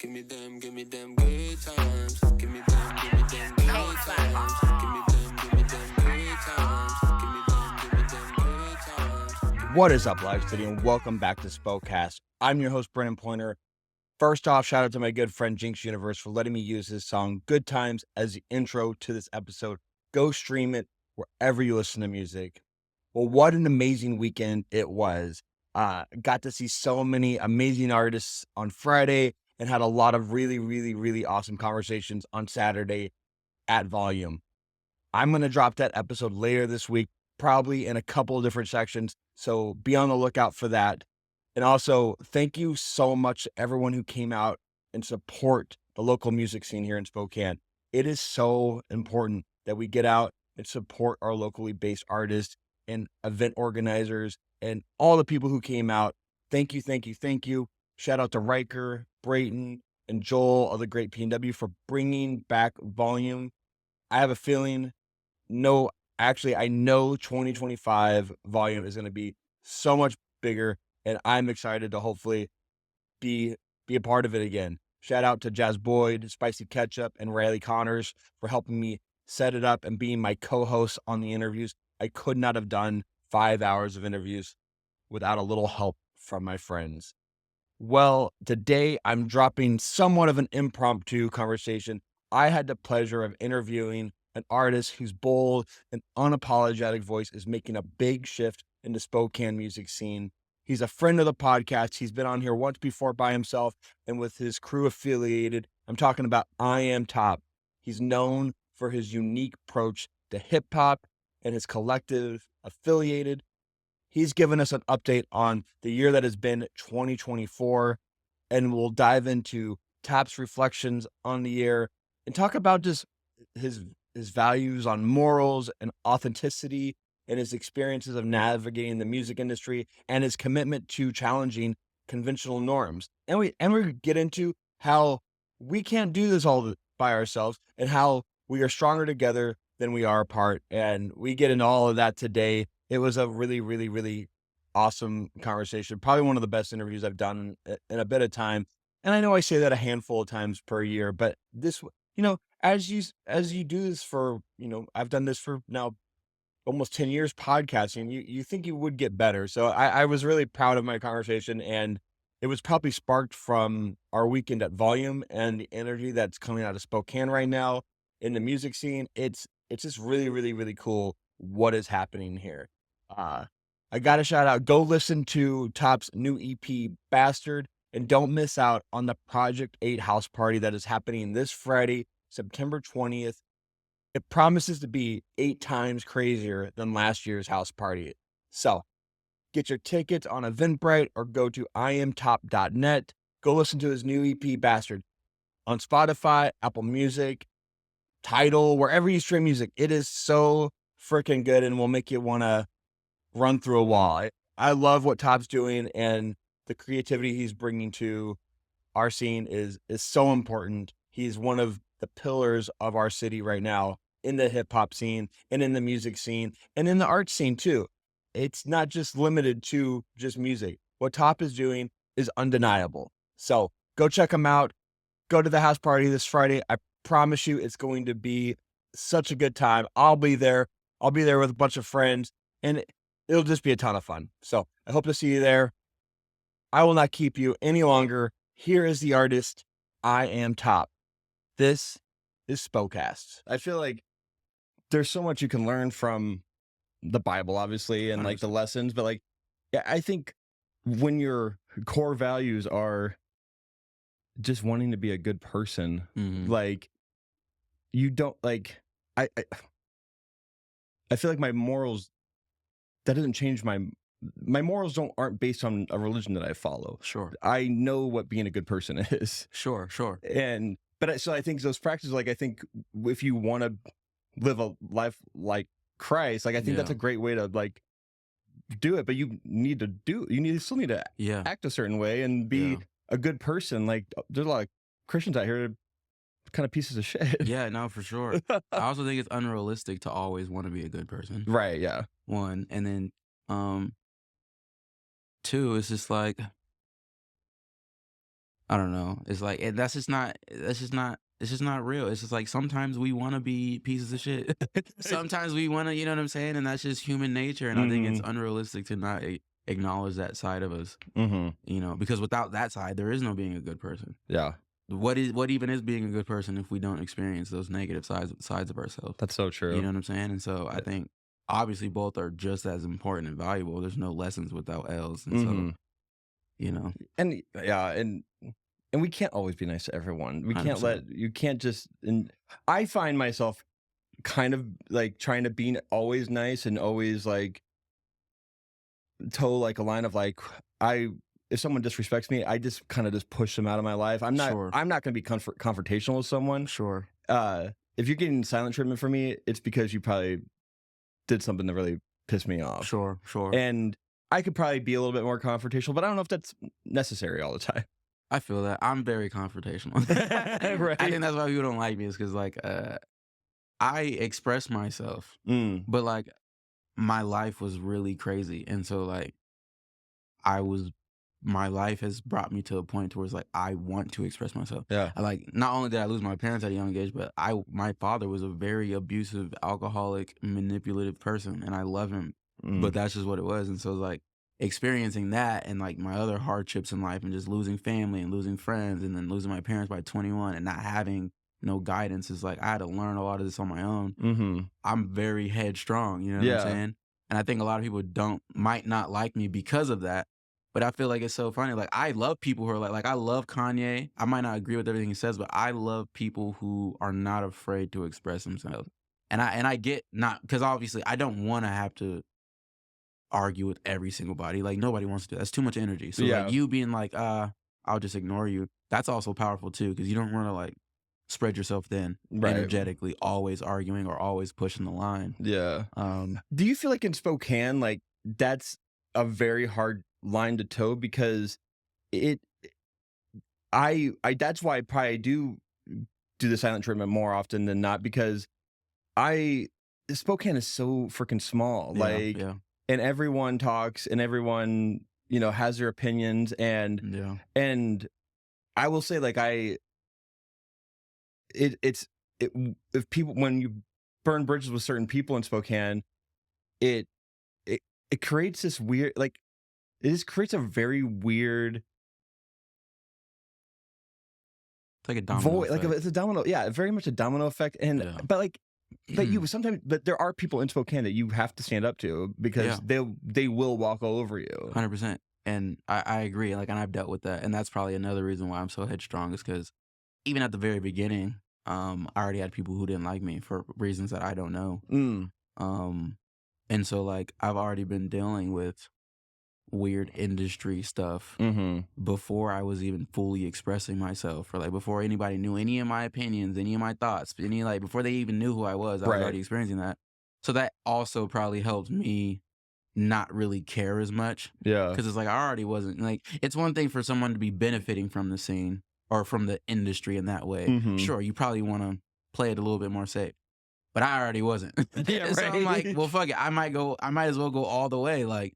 Give me them good times. Give me them good times. Give me them good times. Give me them good times. What is up, Live City, and welcome back to Spokane. I'm your host, Brennan Pointer. First off, shout out to my good friend Jinx Universe for letting me use his song Good Times as the intro to this episode. Go stream it wherever you listen to music. Well, what an amazing weekend it was. Got to see so many amazing artists on Friday and had a lot of really awesome conversations on Saturday at Volume. I'm going to drop that episode later this week, probably in a couple of different sections. So be on the lookout for that. And also, thank you so much to everyone who came out and support the local music scene here in Spokane. It is so important that we get out and support our locally based artists and event organizers and all the people who came out. Thank you. Shout out to Riker, Brayton, and Joel of the Great PNW for bringing back Volume. I have a feeling, I know 2025 Volume is going to be so much bigger, and I'm excited to hopefully be a part of it again. Shout out to Jazz Boyd, Spicy Ketchup, and Riley Connors for helping me set it up and being my co-host on the interviews. I could not have done 5 hours of interviews without a little help from my friends. Well, today I'm dropping somewhat of an impromptu conversation. I had the pleasure of interviewing an artist whose bold and unapologetic voice is making a big shift in the Spokane music scene. He's a friend of the podcast. He's been on here once before by himself and with his crew affiliated. I'm talking about IAMTOPP. He's known for his unique approach to hip hop and his collective affiliated. He's given us an update on the year that has been 2024, and we'll dive into Topp's reflections on the year and talk about just his values on morals and authenticity and his experiences of navigating the music industry and his commitment to challenging conventional norms. And we get into how we can't do this all by ourselves and how we are stronger together than we are apart. And we get into all of that today. It was a really awesome conversation. Probably one of the best interviews I've done in a bit of time. And I know I say that a handful of times per year, but this, as you do this for, I've done this for now almost 10 years podcasting, you think you would get better. So I was really proud of my conversation, and it was probably sparked from our weekend at Volume and the energy that's coming out of Spokane right now in the music scene. It's just really cool what is happening here. I got to shout out, go listen to Topp's new EP, Bastard, and don't miss out on the Project 8 house party that is happening this Friday, September 20th. It promises to be 8 times crazier than last year's house party. So get your tickets on Eventbrite or go to IAMTOPP.net. Go listen to his new EP, Bastard, on Spotify, Apple Music, Tidal, wherever you stream music. It is so freaking good and will make you want to run through a wall. I love what Topp's doing, and the creativity he's bringing to our scene is so important. He's one of the pillars of our city right now in the hip hop scene and in the music scene and in the art scene too. It's not just limited to just music. What Topp is doing is undeniable. So go check him out. Go to the house party this Friday. I promise you it's going to be such a good time. I'll be there. I'll be there with a bunch of friends, and it'll just be a ton of fun. So I hope to see you there. I will not keep you any longer. Here is the artist, IAMTOPP. This is Spokane. I feel like there's so much you can learn from the Bible, obviously, and like the lessons, but like, yeah, I think when your core values are just wanting to be a good person, like you don't like, I feel like my morals, that doesn't change my morals aren't based on a religion that I follow. Sure. I know what being a good person is. Sure. So I think those practices, like, I think if you want to live a life like Christ, like, I think that's a great way to like do it, but you still need to act a certain way and be a good person. Like, there's a lot of Christians out here that are kind of pieces of shit. Yeah, no, for sure. I also think it's unrealistic to always want to be a good person. Right. Yeah. One. And then, two, it's just like, I don't know. It's like that's just not. It's just not real. It's just like sometimes we want to be pieces of shit. Sometimes we want to, you know what I'm saying? And that's just human nature. And I think it's unrealistic to not acknowledge that side of us. You know, because without that side, there is no being a good person. Yeah. What even is being a good person if we don't experience those negative sides of ourselves? That's so true. You know what I'm saying? And so I think obviously both are just as important and valuable. There's no lessons without L's. And so, you know. And yeah, and we can't always be nice to everyone. We can't 100%. you can't just, and I find myself kind of like trying to be always nice and always like toe like a line of like, if someone disrespects me, I just kind of just push them out of my life. I'm not going to be confrontational with someone. Sure. If you're getting silent treatment from me, it's because you probably did something that really pissed me off. Sure. And I could probably be a little bit more confrontational, but I don't know if that's necessary all the time. I feel that. I'm very confrontational. Right. I think that's why people don't like me, is because like I express myself, but like my life was really crazy, and so like my life has brought me to a point towards like I want to express myself. Yeah. Like not only did I lose my parents at a young age, but my father was a very abusive, alcoholic, manipulative person, and I love him, but that's just what it was. And so like experiencing that and like my other hardships in life and just losing family and losing friends and then losing my parents by 21 and not having no guidance is like I had to learn a lot of this on my own. I'm very headstrong, you know what I'm saying? And I think a lot of people might not like me because of that. But I feel like it's so funny. Like I love people who are like I love Kanye. I might not agree with everything he says, but I love people who are not afraid to express themselves. And I get not, because obviously I don't want to have to argue with every single body. Like nobody wants to do that. That's too much energy. So like you being like, I'll just ignore you. That's also powerful too, because you don't want to like spread yourself thin energetically, always arguing or always pushing the line. Yeah. Do you feel like in Spokane, like that's a very hard line to toe, because that's why I probably do the silent treatment more often than not, because Spokane is so freaking small. And everyone talks and everyone, you know, has their opinions, and I will say like if people, when you burn bridges with certain people in Spokane, it creates this weird, like, it just creates a very weird, it's like a domino effect. it's a domino, very much a domino effect. And but like, but but there are people in Spokane that you have to stand up to, because they will walk all over you. 100%. And I agree. Like, and I've dealt with that, and that's probably another reason why I'm so headstrong, is because even at the very beginning, I already had people who didn't like me for reasons that I don't know. And so like I've already been dealing with weird industry stuff before I was even fully expressing myself, or like before anybody knew any of my opinions, any of my thoughts, before they even knew who I was already experiencing that. So that also probably helped me not really care as much. Because it's like I already wasn't, like, it's one thing for someone to be benefiting from the scene or from the industry in that way. Sure, you probably want to play it a little bit more safe. But I already wasn't. So I'm like, well, fuck it. I might as well go all the way. Like,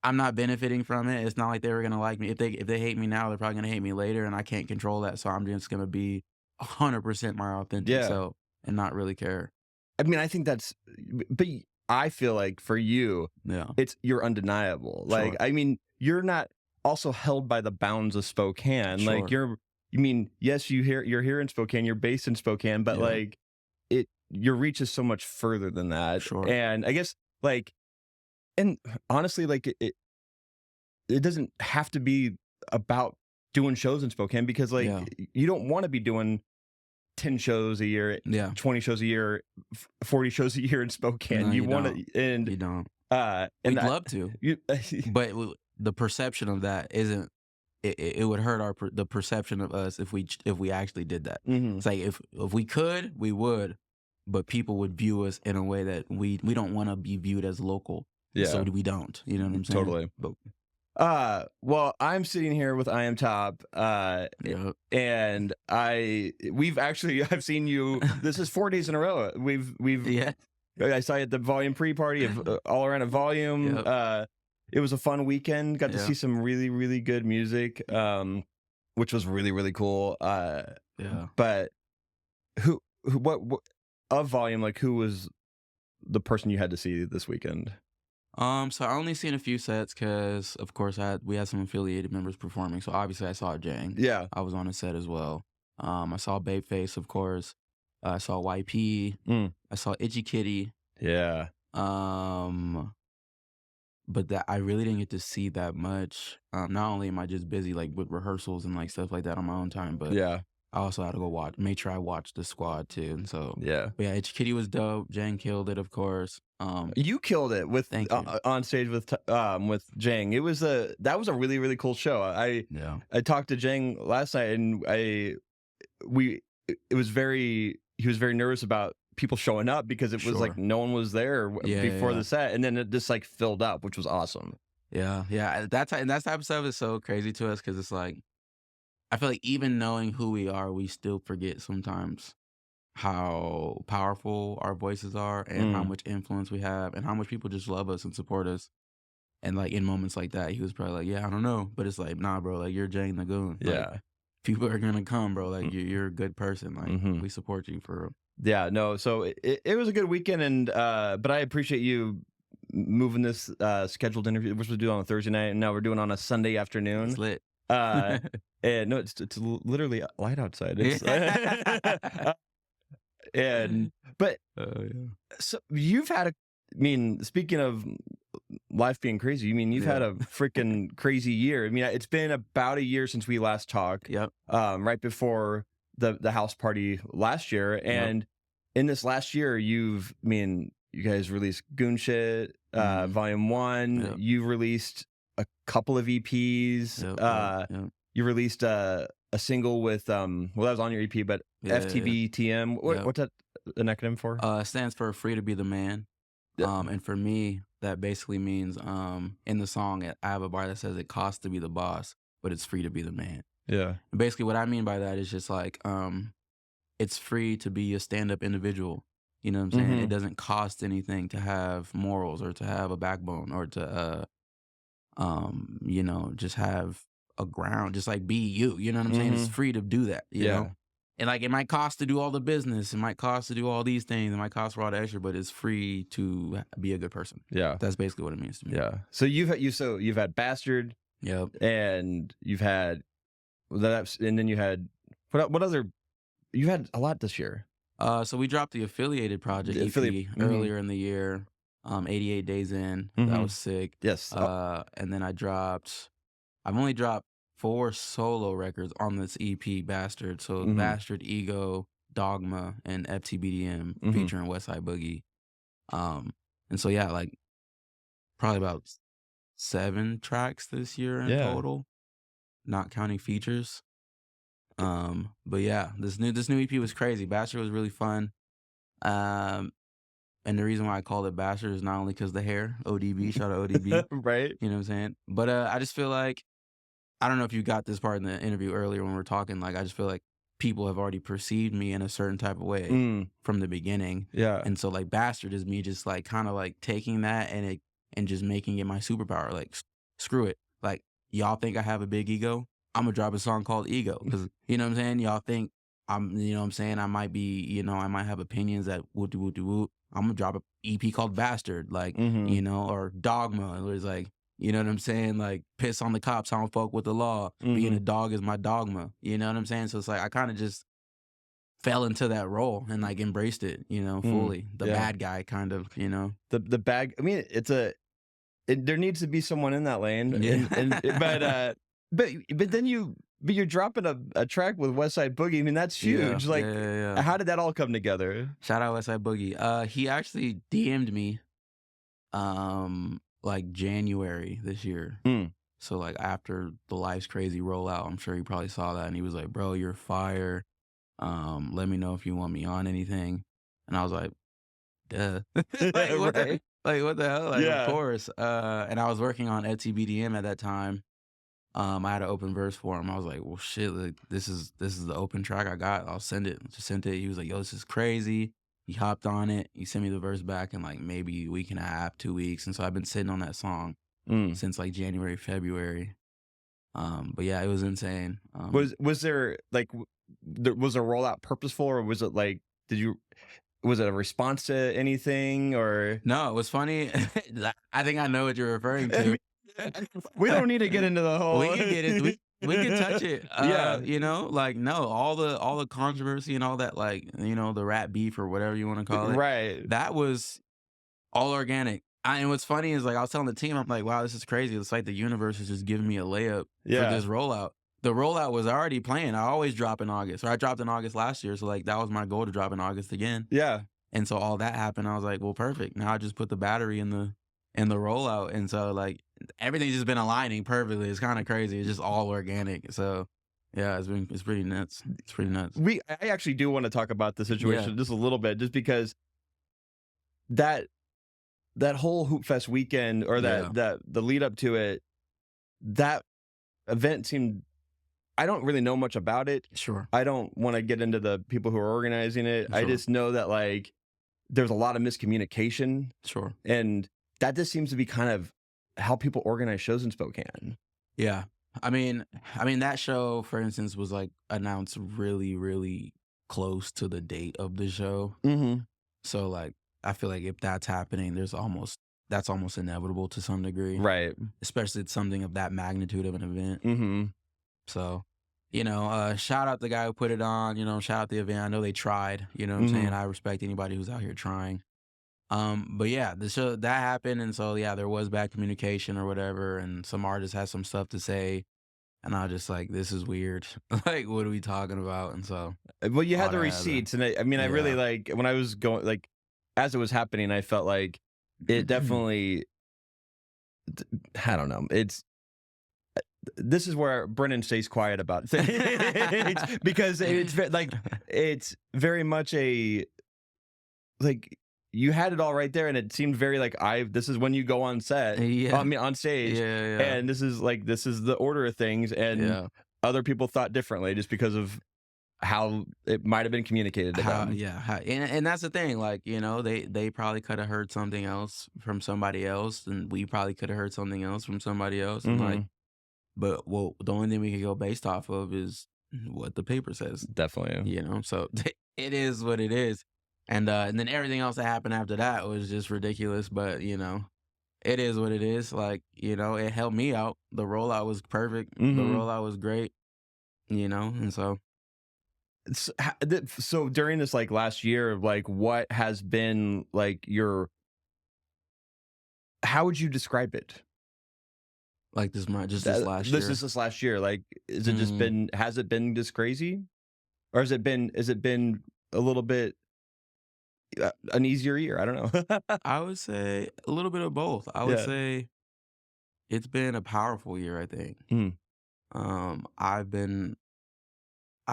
I'm not benefiting from it. It's not like they were gonna like me. If they hate me now, they're probably gonna hate me later, and I can't control that. So I'm just gonna be 100% more authentic self and not really care. I mean, I think that's, but I feel like for you, you're undeniable. Like, I mean, you're not also held by the bounds of Spokane. Like yes, you're here in Spokane, you're based in Spokane, but like your reach is so much further than that. And I guess like, and honestly, like it doesn't have to be about doing shows in Spokane, because like you don't want to be doing 10 shows a year, 20 shows a year, 40 shows a year in Spokane. No, you want to, and you don't. And we'd love to, but the perception of that isn't. It would hurt the perception of us if we actually did that. It's like if we could, we would, but people would view us in a way that we don't want to be viewed as local. So we don't. You know what I'm saying? Totally. Well, I'm sitting here with IAMTOPP, and I've seen you. This is 4 days in a row. I saw you at the Volume pre-party of All Around a Volume. It was a fun weekend. Got to see some really, really good music. which was really, really cool. Yeah. But what of Volume, like, who was the person you had to see this weekend? So I only seen a few sets because, of course, we had some affiliated members performing. So obviously, I saw Jang. Yeah. I was on a set as well. I saw Babeface, of course. I saw YP. Mm. I saw Itchy Kitty. Yeah. But that I really didn't get to see that much. Not only am I just busy like with rehearsals and like stuff like that on my own time, but Yeah. I also had to go make sure I watched the squad too. And so, Yeah. but yeah, Itchy Kitty was dope. Jang killed it, of course. You killed it with Thank you. on stage with Jang. That was a really, really cool show. I talked to Jang last night, and he was very nervous about people showing up because it was like Sure. no one was there before the set, and then it just like filled up, which was awesome. Yeah. That type of stuff is so crazy to us because it's like I feel like even knowing who we are, we still forget sometimes how powerful our voices are and how much influence we have and how much people just love us and support us. And like in moments like that, he was probably like, "Yeah, I don't know," but it's like, "Nah, bro, like you're Jang the Goon. Yeah, like, people are gonna come, bro. Like you're a good person. Like we support you for real." Yeah, no. So it was a good weekend, and but I appreciate you moving this scheduled interview. We're supposed to do it on a Thursday night, and now we're doing it on a Sunday afternoon. It's lit. And no, it's literally light outside. It's, but so you've had speaking of life being crazy, you've had a freaking crazy year. I mean, it's been about a year since we last talked. Yep. Right before the house party last year, and in this last year, you guys released Goon Shit, Volume 1. Yep. You released a couple of EPs. Yep. You released a single with that was on your EP, but FTBTM. What's that an acronym for? Stands for Free to Be the Man. And for me, that basically means in the song I have a bar that says it costs to be the boss, but it's free to be the man. Yeah. And basically what I mean by that is just like it's free to be a stand-up individual. You know what I'm saying? It doesn't cost anything to have morals or to have a backbone or to just have a ground, just like be you. You know what I'm saying? It's free to do that, you know? And like it might cost to do all the business, it might cost to do all these things, it might cost for all the extra, but it's free to be a good person. Yeah. That's basically what it means to me. Yeah. So you've had Bastard. Yep. And you've had that, and then you had what other? You had a lot this year. So we dropped the affiliated project EP earlier in the year. 88 Days In. That was sick. Yes. And then I've only dropped 4 solo records on this EP, Bastard. So Bastard, Ego, Dogma, and FTBDM featuring Westside Boogie. And so yeah, like probably about 7 tracks this year in total, not counting features. But yeah, this new EP was crazy. Bastard was really fun. And the reason why I called it Bastard is not only because the hair, ODB, shout out ODB. Right. You know what I'm saying? But I just feel like, I don't know if you got this part in the interview earlier when we were talking, like I just feel like people have already perceived me in a certain type of way from the beginning. Yeah. And so like Bastard is me just like kind of like taking that and just making it my superpower. Like screw it. Like y'all think I have a big ego? I'm gonna drop a song called Ego. Cause you know what I'm saying? Y'all think you know what I'm saying? I might be, I might have opinions that woot de woot de woot. I'm gonna drop an EP called Bastard, like, or Dogma. It was like, you know what I'm saying? Like, piss on the cops, I don't fuck with the law. Being a dog is my dogma. You know what I'm saying? So it's like, I kind of just fell into that role and like embraced it, fully. The bad guy kind of, The bad, I mean, there needs to be someone in that lane. Yeah. But then you're dropping a track with Westside Boogie. I mean, that's huge. Yeah. How did that all come together? Shout out Westside Boogie. He actually DM'd me like January this year. So like after the Life's Crazy rollout, I'm sure he probably saw that and he was like, "Bro, you're fire. Let me know if you want me on anything." And I was like, duh. Like, what the hell? Like, of course. And I was working on FTBDM at that time. I had an open verse for him. I was like, well, shit, like, this is the open track I got. I'll send it. Just sent it. He was like, yo, this is crazy. He hopped on it. He sent me the verse back in like maybe a week and a half, 2 weeks. And so I've been sitting on that song since like January, February. But yeah, it was insane. Was there like was a rollout purposeful, or was it like was it a response to anything, or No, it was funny. I think I know what you're referring to. we don't need to get into the whole We can get it. We can touch it. Yeah. You know, like no, all the controversy and all that, like, you know, the rap beef or whatever you want to call it. Right. That was all organic. And what's funny is, like, I was telling the team, I'm like, wow, this is crazy. It's like the universe is just giving me a layup for this rollout. The rollout was already planned. I always drop in August, or I dropped in August last year. So like that was my goal, to drop in August again. Yeah. And so all that happened. I was like, well, perfect. Now I just put the battery in the rollout. And so like everything's just been aligning perfectly. It's kind of crazy. It's just all organic. So yeah, it's pretty nuts. It's pretty nuts. I actually do want to talk about the situation just a little bit, just because that whole Hoop Fest weekend, or that the lead up to it, that event seemed, I don't really know much about it. Sure. I don't want to get into the people who are organizing it. Sure. I just know that like there's a lot of miscommunication. Sure. And that just seems to be kind of how people organize shows in Spokane. Yeah. I mean that show, for instance, was like announced really, really close to the date of the show. Mm-hmm. So like I feel like if that's happening, that's almost inevitable to some degree. Right. Especially it's something of that magnitude of an event. Mm-hmm. So, you know, shout out the guy who put it on, you know, shout out the event. I know they tried, you know what I'm saying? I respect anybody who's out here trying. But yeah, the show that happened, and so yeah, there was bad communication or whatever, and some artists had some stuff to say, and I was just like, this is weird. Like, what are we talking about? And so, well, you had the that receipts, and I mean, I really like, when I was going, like, as it was happening, I felt like it definitely, I don't know, this is where Brennan stays quiet about things, because it's like, it's very much a, like, you had it all right there, and it seemed very like, this is when you go on set, I mean, on stage, and this is the order of things, and other people thought differently just because of how it might have been communicated to them. And that's the thing, like, you know, they probably could have heard something else from somebody else, and we probably could have heard something else from somebody else, and like, but well, the only thing we can go based off of is what the paper says. Definitely. You know, so it is what it is. And then everything else that happened after that was just ridiculous. But, you know, it is what it is. Like, you know, it helped me out. The rollout was perfect. The rollout was great, you know, and so. So during this, like, last year, like, what has been, like, how would you describe it? Like this last year? This is this last year. Like, has it been this crazy? Or has it been a little bit an easier year? I don't know. I would say a little bit of both. I would say it's been a powerful year, I think. I've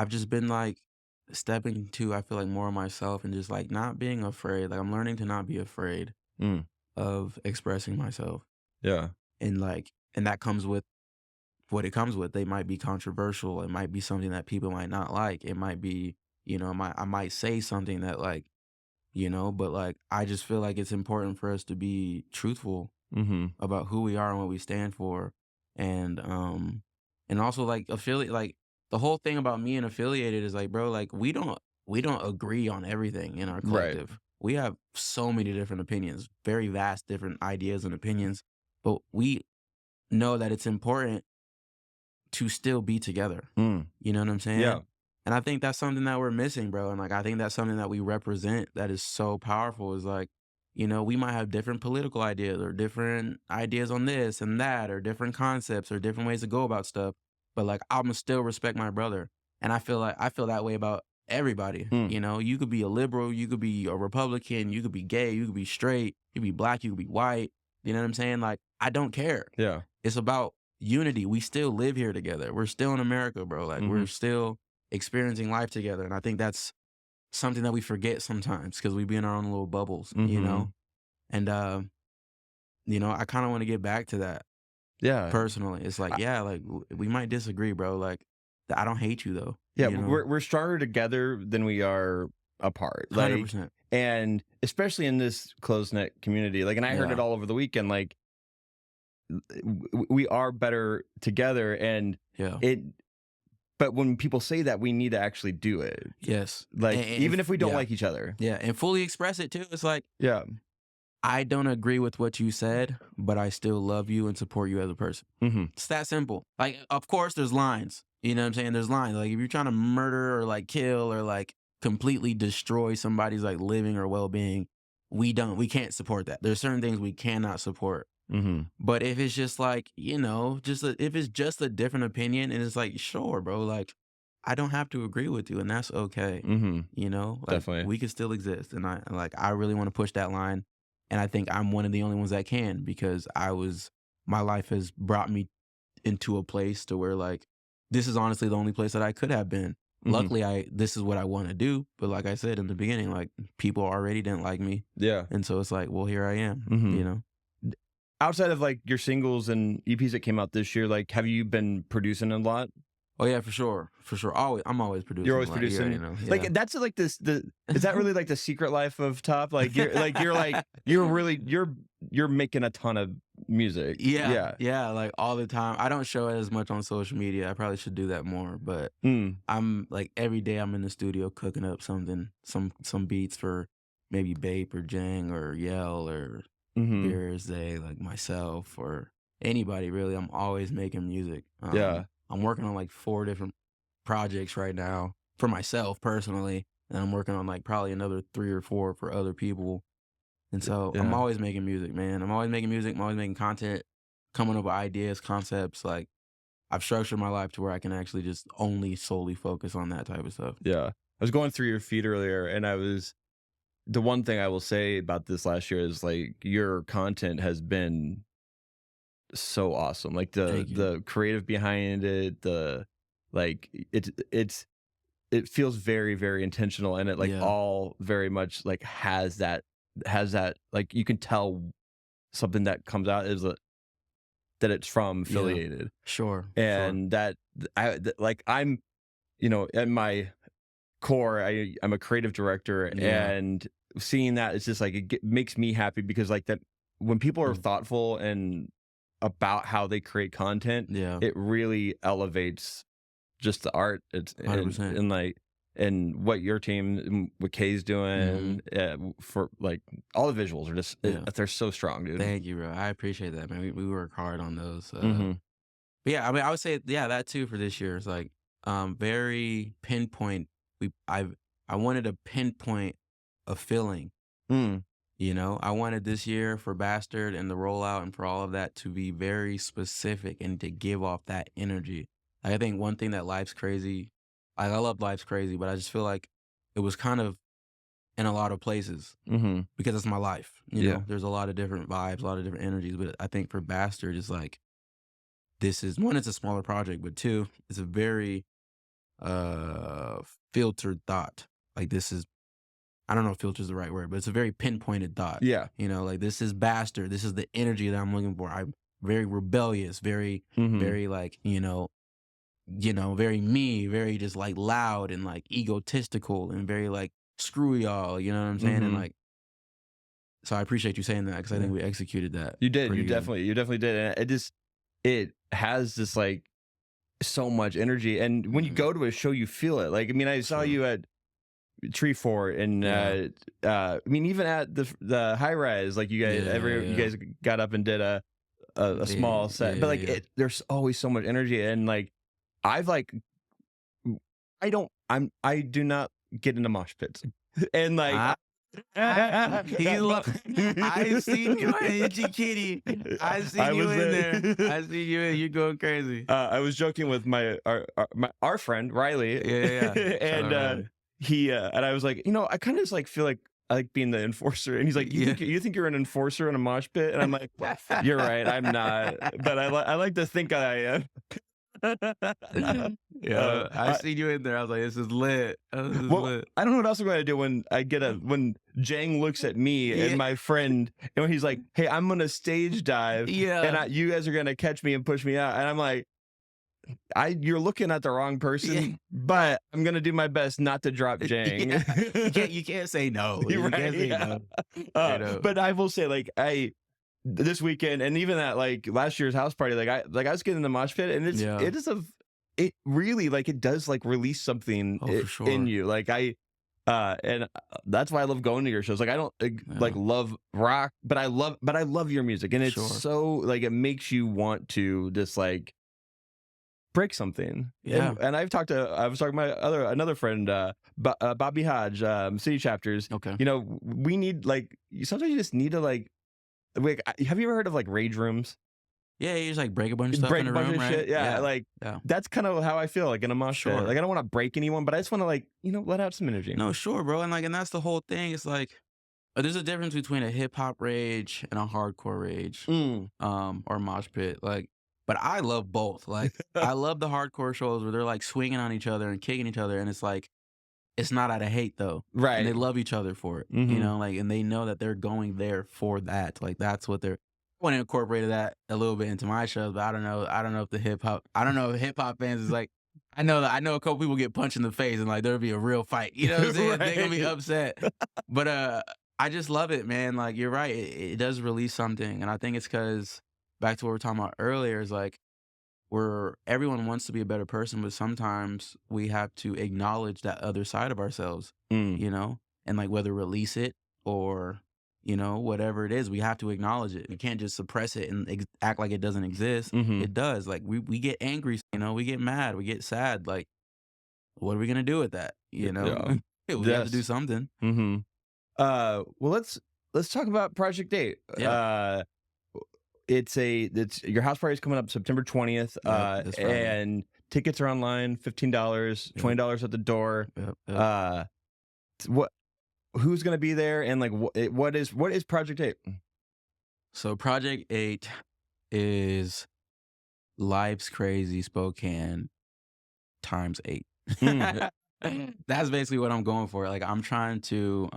just been like stepping to, I feel like, more of myself, and just like not being afraid. Like I'm learning to not be afraid of expressing myself. Yeah. And that comes with what it comes with. They might be controversial. It might be something that people might not like. It might be, you know, I might say something that, like, you know, but like I just feel like it's important for us to be truthful about who we are and what we stand for. And also like affiliate, like the whole thing about me and affiliated is like, bro, like we don't agree on everything in our collective. Right. We have so many different opinions, very vast different ideas and opinions, but we know that it's important to still be together. You know what I'm saying? Yeah. And I think that's something that we're missing, bro. And like, I think that's something that we represent that is so powerful, is like, you know, we might have different political ideas or different ideas on this and that, or different concepts or different ways to go about stuff. But like, I'm gonna still respect my brother. And I feel that way about everybody. You know, you could be a liberal, you could be a Republican, you could be gay, you could be straight, you could be black, you could be white. You know what I'm saying? Like, I don't care. Yeah. It's about unity. We still live here together. We're still in America, bro. Like, we're still experiencing life together. And I think that's something that we forget sometimes, because we be in our own little bubbles, you know? And, you know, I kind of want to get back to that. Yeah. Personally. It's like, like we might disagree, bro. Like, I don't hate you though. Yeah. You know? We're stronger together than we are apart. Like, 100%. And especially in this close-knit community. Like, and I heard it all over the weekend. Like, we are better together, and Yeah. but when people say that, we need to actually do it. Yes. Like, And even if we don't yeah. like each other. Yeah, and fully express it too. It's like, Yeah. I don't agree with what you said, but I still love you and support you as a person. Mm-hmm. It's that simple. Like, of course, there's lines. You know what I'm saying? There's lines. Like, if you're trying to murder or like kill or like completely destroy somebody's like living or well-being, we can't support that. There's certain things we cannot support. Mm-hmm. But if it's just like, you know, if it's just a different opinion, and it's like, sure, bro, like, I don't have to agree with you, and that's okay. Mm-hmm. You know, like, Definitely. we can still exist, and I really want to push that line, and I think I'm one of the only ones that can, because my life has brought me into a place to where, like, this is honestly the only place that I could have been. Mhm. Luckily, this is what I want to do, but like I said in the beginning, like, people already didn't like me, Yeah. and so it's like, well, here I am. Mhm. You know. Outside of like your singles and EPs that came out this year, like, have you been producing a lot? Oh yeah, for sure. I'm always producing. You're always like, producing. You know, yeah. Like, that's like is that really like the secret life of Top? Like, you're making a ton of music. Yeah, like all the time. I don't show it as much on social media. I probably should do that more, but I'm like, every day I'm in the studio cooking up something, some beats for maybe Bape or Jang or Yell or Beers, like myself or anybody really. I'm always making music. I'm working on like 4 different projects right now for myself personally, and I'm working on like probably another 3 or 4 for other people. And so I'm always making music, man. I'm always making music. I'm always making content, coming up with ideas, concepts. Like, I've structured my life to where I can actually just only solely focus on that type of stuff. Yeah. I was going through your feed earlier, and the one thing I will say about this last year is, like, your content has been so awesome. Like, the creative behind it, it feels very, very intentional, and it like all very much like has that like, you can tell something that comes out is that it's from affiliated. Sure. And I'm, you know, at my core, I'm a creative director, and seeing that, it's just like, it makes me happy, because like, that when people are thoughtful and about how they create content, it really elevates just the art. It's 100%. And what your team, what Kay's doing, for like, all the visuals are just they're so strong, dude. Thank you, bro. I appreciate that, man. We work hard on those. But yeah, I mean, I would say that too for this year. It's like very pinpoint. I wanted to pinpoint a feeling. You know, I wanted this year for Bastard and the rollout and for all of that to be very specific and to give off that energy. Like, I think one thing that Life's Crazy, I love Life's Crazy, but I just feel like it was kind of in a lot of places because it's my life. You know, there's a lot of different vibes, a lot of different energies. But I think for Bastard, it's like, this is, one, it's a smaller project, but 2, it's a very filtered thought. Like, this is, I don't know if filter is the right word, but it's a very pinpointed thought. Yeah. You know, like, this is Bastard. This is the energy that I'm looking for. I'm very rebellious, very, very like, you know, very me, very just like loud and like egotistical and very like, screw y'all, you know what I'm saying? And like, so I appreciate you saying that, because I think we executed that. You did. You good. definitely did. And it has this like so much energy. And when you go to a show, you feel it. Like, I mean, I saw you at Tree Fort, and I mean, even at the High Rise, like, you guys, you guys got up and did a small set, but like, there's always so much energy, and like, I do not get into mosh pits, and like, I've seen you in Itchy Kitty. I've seen you in there. I see you in. You're going crazy. I was joking with our friend Riley, and he and I was like, you know, I kind of just like feel like I like being the enforcer, and he's like, you think you're an enforcer in a mosh pit? And I'm like, you're right, I'm not, but I like to think I am. I seen you in there. I was like, this is lit. Lit. I don't know what else I'm going to do when when Jang looks at me and my friend, and when he's like, hey, I'm going to stage dive, and you guys are going to catch me and push me out, and I'm like, you're looking at the wrong person, but I'm going to do my best not to drop Jang. You can't say no. You can't say no. But I will say, like, this weekend, and even at like last year's house party, I was getting in the mosh pit, and it really like it does like release something Oh, for sure. in you. Like that's why I love going to your shows. Like I don't like love rock, but I love your music, and it's so like it makes you want to just like break something. Yeah. And I was talking to my another friend, Bobby Hodge, City Chapters. Okay. You know, we need like sometimes you just need to like wait. Have you ever heard of like rage rooms? Yeah, you just like break a bunch of stuff in the room, right? Shit. Yeah, like that's kind of how I feel like in a mosh pit. Like I don't want to break anyone, but I just want to like let out some energy. No, sure, bro, and that's the whole thing. It's like there's a difference between a hip hop rage and a hardcore rage, or mosh pit. Like, but I love both. Like, I love the hardcore shows where they're like swinging on each other and kicking each other, and it's like it's not out of hate though, right? And they love each other for it, you know, like, and they know that they're going there for that. Like, that's what they're. I want to incorporate that a little bit into my shows, but I don't know if the hip hop. I don't know if hip hop fans is like. I know a couple people get punched in the face and like there'll be a real fight. You know what I'm saying? Right. They're gonna be upset. But I just love it, man. Like you're right, it does release something, and I think it's because back to what we were talking about earlier is like everyone wants to be a better person, but sometimes we have to acknowledge that other side of ourselves, you know, and like whether release it or whatever it is, we have to acknowledge it. We can't just suppress it and act like it doesn't exist. It does. Like we get angry, we get mad, we get sad. Like, what are we gonna do with that? We have to do something. Well, let's talk about Project 8. Yeah. It's your house party is coming up September 20th. That's right. And tickets are online, $15, $20 at the door. Who's going to be there, and like what is Project 8? So Project 8 is Life's Crazy Spokane times 8. That's basically what I'm going for. Like I'm trying to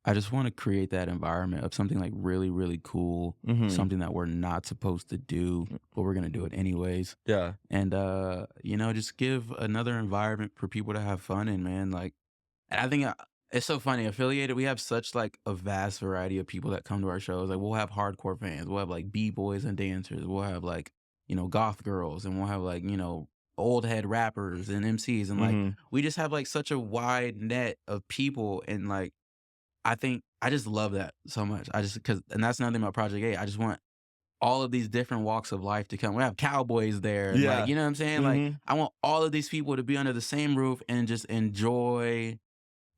I just want to create that environment of something like really, really cool, something that we're not supposed to do, but we're going to do it anyways. Yeah. And, just give another environment for people to have fun in, man. Like, and I think it's so funny. Affiliated, we have such like a vast variety of people that come to our shows. Like we'll have hardcore fans. We'll have like B-boys and dancers. We'll have like, goth girls, and we'll have like, old head rappers and MCs. And like, we just have like such a wide net of people. And like, I think I just love that so much. And that's another thing about Project 8. I just want all of these different walks of life to come. We have cowboys there. Yeah. Like, you know what I'm saying? Like, I want all of these people to be under the same roof and just enjoy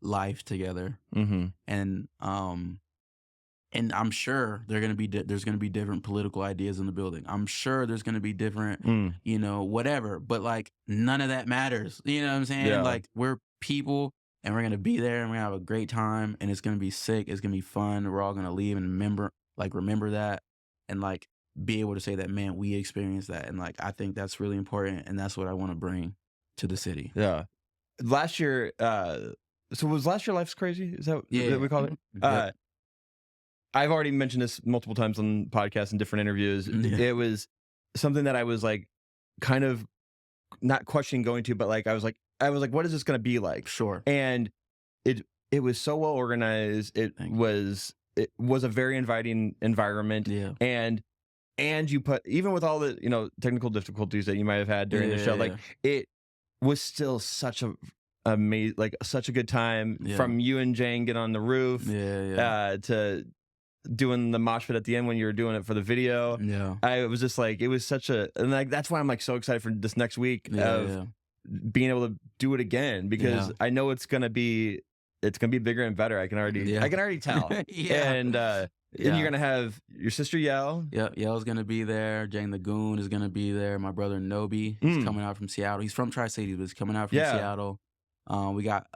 life together. And I'm sure there's gonna be different political ideas in the building. I'm sure there's gonna be different, whatever. But like, none of that matters. You know what I'm saying? Yeah. Like, we're people. And we're going to be there and we're going to have a great time, and it's going to be sick. It's going to be fun. We're all going to leave and remember that, and like be able to say that, man, we experienced that. And like, I think that's really important. And that's what I want to bring to the city. Yeah. Last year, so was last year Life's Crazy? Is that what we call it? Yep. I've already mentioned this multiple times on podcasts and different interviews. Yeah. It was something that I was like, kind of not questioning going to, but like, I was like, what is this going to be like? Sure. And it was so well organized. It was a very inviting environment. Yeah. And you put, even with all the, technical difficulties that you might have had during the show, like it was still such a amazing, like such a good time. From you and Jane get on the roof, to doing the mosh pit at the end when you were doing it for the video. Yeah. I was just like, it was such a, and like, that's why I'm like so excited for this next week of being able to do it again, because I know it's gonna be bigger and better. I can already tell. And you're gonna have your sister Yell. Yell's gonna be there. Jane the Goon is gonna be there. My brother Nobi, he's coming out from Seattle. He's from Tri-Cities, but he's coming out from Seattle. We got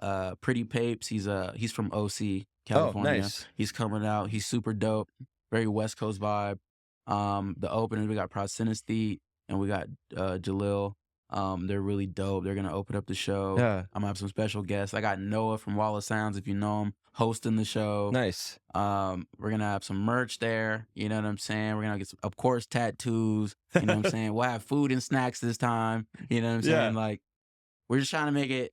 Pretty Papes. He's from OC, California. Oh, nice. He's coming out. He's super dope. Very West Coast vibe. The openers, we got Prosynesthete and we got Jalil. They're really dope. They're gonna open up the show. Yeah. I'm gonna have some special guests. I got Noah from Wall of Sounds, if you know him, hosting the show. Nice. We're gonna have some merch there. You know what I'm saying? We're gonna get some, of course, tattoos. You know what I'm saying? We'll have food and snacks this time. You know what I'm saying? Like, we're just trying to make it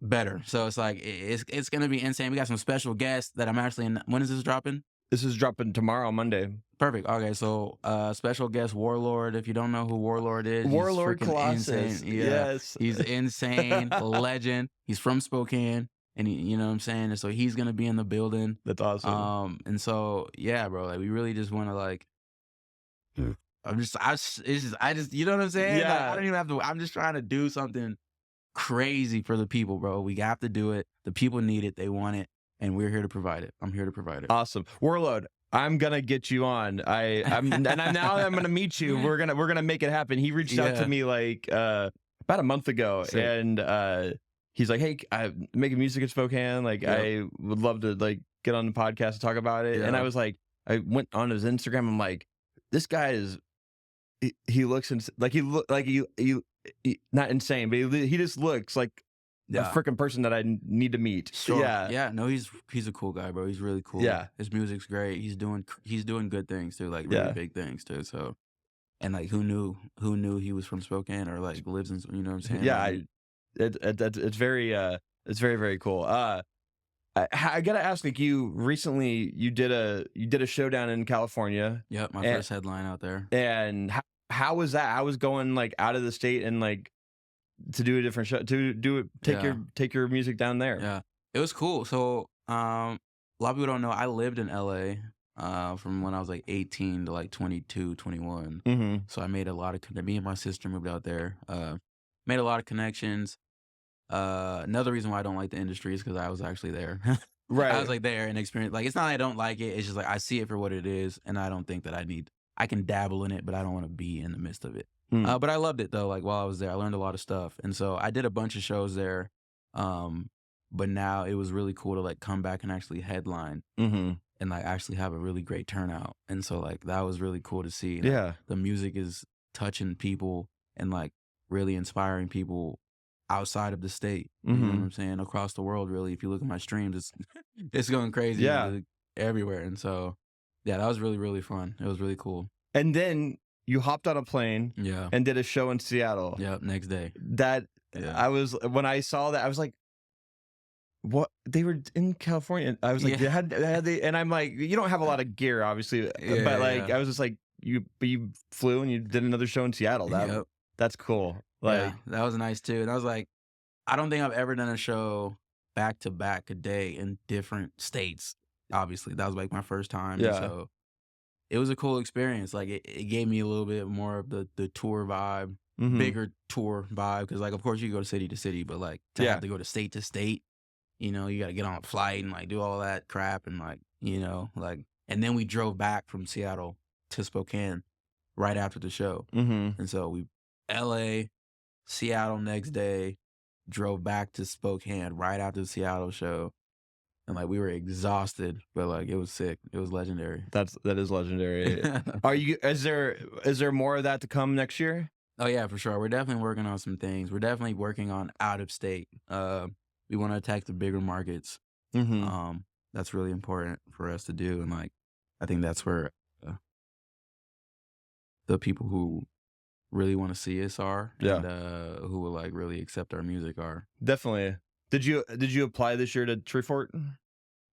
better. So it's like it's gonna be insane. We got some special guests that I'm actually when is this dropping? This is dropping tomorrow, Monday. Perfect. Okay, so special guest Warlord. If you don't know who Warlord is, Warlord he's freaking Colossus. insane. Yeah, Yes. he's insane, legend. He's from Spokane, and you know what I'm saying. And so he's gonna be in the building. That's awesome. And so yeah, bro, like we really just want to like. I just, you know what I'm saying? Like, Yeah. I don't even have to. I'm just trying to do something crazy for the people, bro. We have to do it. The people need it. They want it, and we're here to provide it. I'm here to provide it. Awesome. Warlord, I'm gonna get you on. I'm gonna meet you. We're gonna make it happen. He reached out to me like about a month ago. Sick. And he's like, hey, I'm making music in Spokane. Like, I would love to like get on the podcast and talk about it. And I was like, I went on his Instagram. I'm like, this guy is he looks like he not insane, but he just looks like a freaking person that I need to meet. Sure. Yeah. No, he's a cool guy, bro. He's really cool. Yeah. His music's great. He's doing good things too, like really big things too. So, and like who knew he was from Spokane or like lives in, you know what I'm saying? Yeah. Like, It's very very cool. I gotta ask, like, you recently you did a showdown in California. Yep, my first headline out there. And how was that? I was going like out of the state and like to do a different show, take your music down there. Yeah, it was cool. So a lot of people don't know I lived in LA from when I was like 18 to like 22, 21. Mm-hmm. So I made a lot of me and my sister moved out there. Made a lot of connections. Another reason why I don't like the industry is because I was actually there. Right. I was like there and experienced. Like, it's not that I don't like it. It's just like I see it for what it is, and I don't think that I can dabble in it, but I don't want to be in the midst of it. But I loved it though. Like while I was there, I learned a lot of stuff, and so I did a bunch of shows there. But now it was really cool to like come back and actually headline, and like actually have a really great turnout. And so like that was really cool to see. Yeah, the music is touching people and like really inspiring people outside of the state. You know what I'm saying? Across the world, really. If you look at my streams, it's going crazy. Yeah, like, everywhere. And so yeah, that was really, really fun. It was really cool. And then you hopped on a plane, and did a show in Seattle. Yep, next day. When I saw that, I was like, what? They were in California. I was like, had they? And I'm like, you don't have a lot of gear, obviously, but like, I was just like, you flew and you did another show in Seattle. That's cool. Like, that was nice too. And I was like, I don't think I've ever done a show back to back a day in different states. Obviously, that was like my first time. Yeah. So it was a cool experience. Like it gave me a little bit more of the tour vibe, bigger tour vibe. Because like, of course, you go to city, but like to have to go to state, you know, you got to get on a flight and like do all that crap and like, you know, like, and then we drove back from Seattle to Spokane right after the show. And so we LA, Seattle next day, drove back to Spokane right after the Seattle show. And like we were exhausted, but like it was sick. It was legendary. That is legendary. Is there more of that to come next year? Oh yeah, for sure. We're definitely working on some things. We're definitely working on out of state. We want to attack the bigger markets. That's really important for us to do. And like I think that's where the people who really want to see us are, and who will like really accept our music are. Definitely. Did you apply this year to Treefort?